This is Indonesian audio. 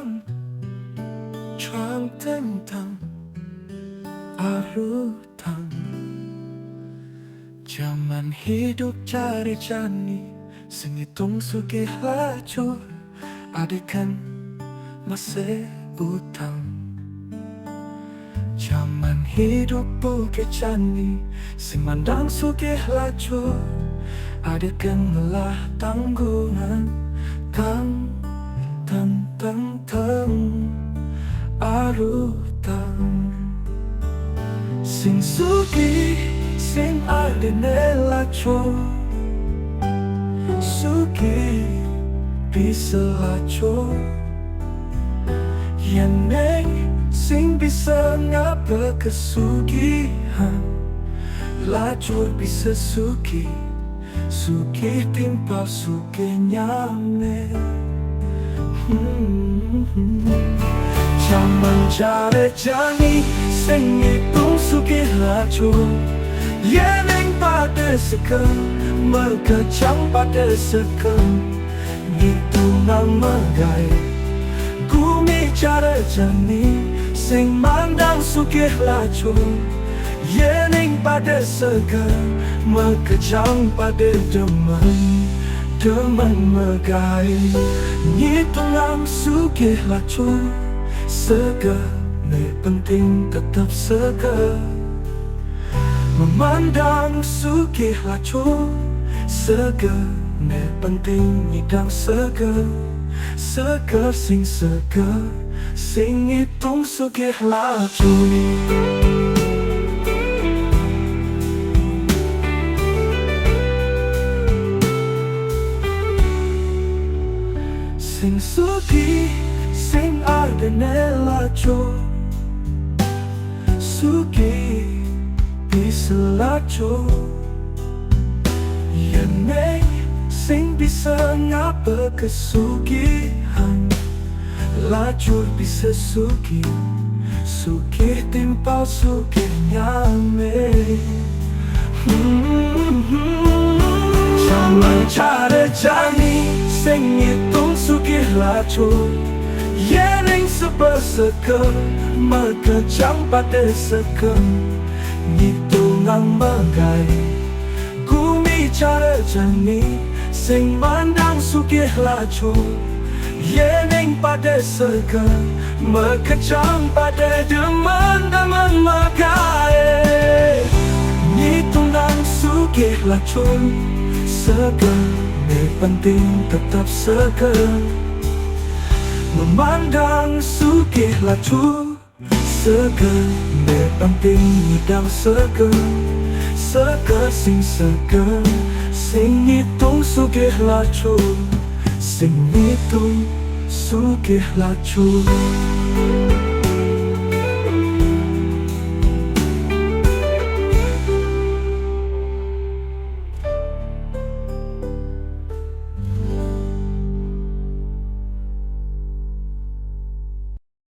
hilang Trang tentang arutan Zaman hidup cari jani Sengitung sugih laju Adekan masih utang Zaman hidup bukit jani Sing mandang sugih laju Adekan melah tanggungan Tang arutan Sing sugih sing adene laju Sugih bisa laju Yang sing bisa ngapa kesugihan Lajur bisa sugih Sugih timpal sugih nyame Zaman jare jani Sing hitung sugih laju Yeneng pada sekeng Merkecang pada sekeng Hitungan megai Gumi jare jani Sing mandang sugih laju Yeneng pada sekeng Merkecang pada demen Demen megai Hitungan sugih laju Segala penting tetap segala Memandang sugih laju Segala penting ngidang segala Segala sing segala Sing hitung sugih laju Sing sugih Sing adene laju Sugih bisa laju Yeneng sing bisa ngapa kesugihan Lajur bisa sugih Sugih timpal sugih nyame Zaman cara jani Sing hitung sugih laju Yeneng seberseken Merkecang pada seken Hitungan megai Gumi cara jani Sing mandang sugih laju Yeneng pada seken Merkecang pada demen-demen megai Hitungan sugih laju Segala penting tetap segala Memandang sugih laju Segala penting ngidang segala Segala sing segala Sing hitung sugih laju Sing hitung sugih laju